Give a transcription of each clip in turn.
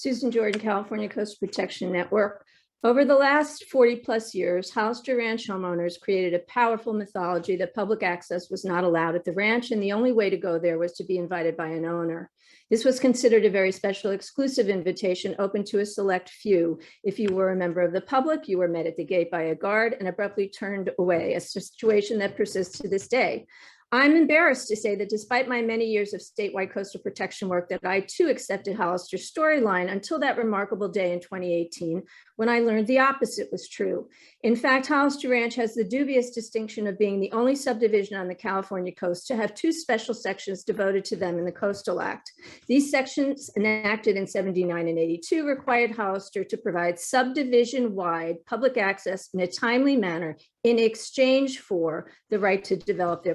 Susan Jordan, California Coast Protection Network. Over the last 40 plus years, Hollister Ranch homeowners created a powerful mythology that public access was not allowed at the ranch, and the only way to go there was to be invited by an owner. This was considered a very special, exclusive invitation open to a select few. If you were a member of the public, you were met at the gate by a guard and abruptly turned away, a situation that persists to this day. I'm embarrassed to say that despite my many years of statewide coastal protection work, that I too accepted Hollister's storyline until that remarkable day in 2018, when I learned the opposite was true. In fact, Hollister Ranch has the dubious distinction of being the only subdivision on the California coast to have two special sections devoted to them in the Coastal Act. These sections, enacted in 79 and 82, required Hollister to provide subdivision-wide public access in a timely manner in exchange for the right to develop their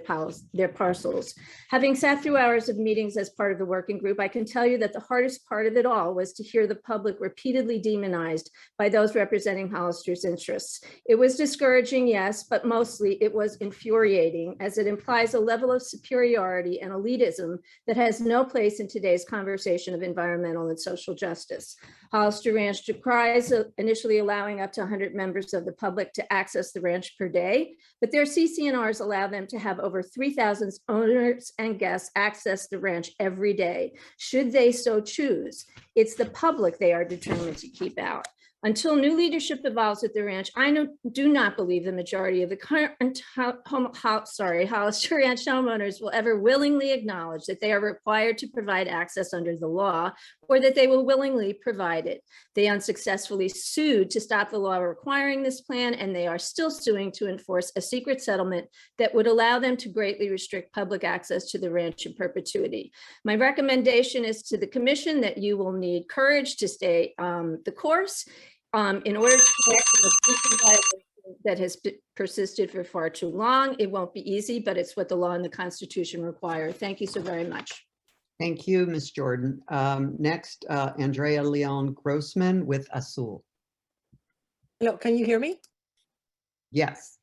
parcels. Having sat through hours of meetings as part of the working group, I can tell you that the hardest part of it all was to hear the public repeatedly demonized by those representing Hollister's interests. It was discouraging, yes, but mostly it was infuriating, as it implies a level of superiority and elitism that has no place in today's conversation of environmental and social justice. Hollister Ranch decries initially allowing up to 100 members of the public to access the ranch per day, but their CC&Rs allow them to have over 3,000 owners and guests access the ranch every day, should they so choose. It's the public they are determined to keep out. Until new leadership evolves at the ranch, I do not believe the majority of the current Hollister Ranch homeowners will ever willingly acknowledge that they are required to provide access under the law, or that they will willingly provide it. They unsuccessfully sued to stop the law requiring this plan, and they are still suing to enforce a secret settlement that would allow them to greatly restrict public access to the ranch in perpetuity. My recommendation is to the commission that you will need courage to stay the course in order to correct the violation that has persisted for far too long. It won't be easy, but it's what the law and the Constitution require. Thank you so very much. Thank you, Ms. Jordan. Next, Andrea Leon Grossman with Azul. Hello, can you hear me? Yes.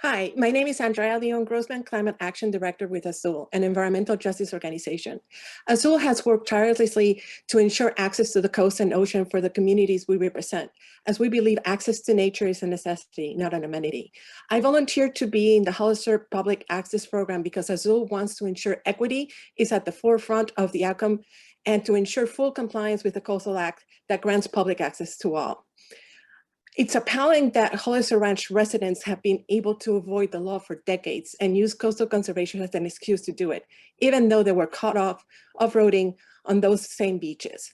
Hi, my name is Andrea Leon Grossman, Climate Action Director with Azul, an environmental justice organization. Azul has worked tirelessly to ensure access to the coast and ocean for the communities we represent, as we believe access to nature is a necessity, not an amenity. I volunteered to be in the Hollister Public Access Program because Azul wants to ensure equity is at the forefront of the outcome and to ensure full compliance with the Coastal Act that grants public access to all. It's appalling that Hollister Ranch residents have been able to avoid the law for decades and use coastal conservation as an excuse to do it, even though they were caught off-roading on those same beaches.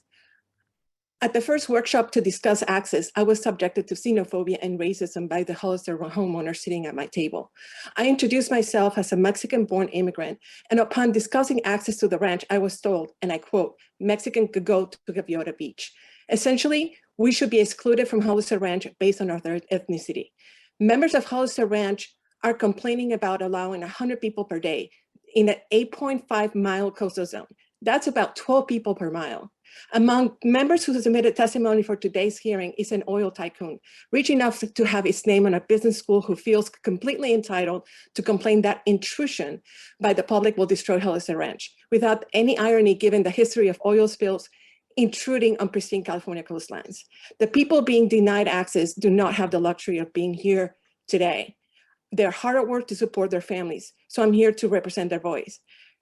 At the first workshop to discuss access, I was subjected to xenophobia and racism by the Hollister homeowner sitting at my table. I introduced myself as a Mexican-born immigrant, and upon discussing access to the ranch, I was told, and I quote, "Mexican could go to Gaviota Beach." Essentially, we should be excluded from Hollister Ranch based on our ethnicity. Members of Hollister Ranch are complaining about allowing 100 people per day in an 8.5-mile coastal zone. That's about 12 people per mile. Among members who submitted testimony for today's hearing is an oil tycoon, rich enough to have his name on a business school, who feels completely entitled to complain that intrusion by the public will destroy Hollister Ranch, without any irony given the history of oil spills intruding on pristine California coastlines. The people being denied access do not have the luxury of being here today. They're hard at work to support their families, so I'm here to represent their voice.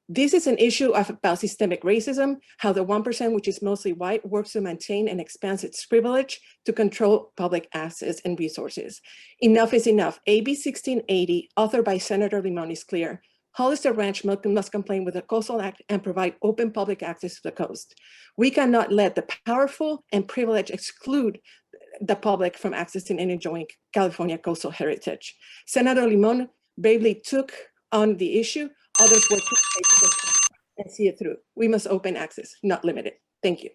This is an issue about systemic racism, how the 1%, which is mostly white, works to maintain and expand its privilege to control public access and resources. Enough is enough. AB 1680, authored by Senator Limon, is clear. Hollister Ranch must comply with the Coastal Act and provide open public access to the coast. We cannot let the powerful and privileged exclude the public from accessing and enjoying California coastal heritage. Senator Limon bravely took on the issue. Others were too afraid to and see it through. We must open access, not limit it. Thank you.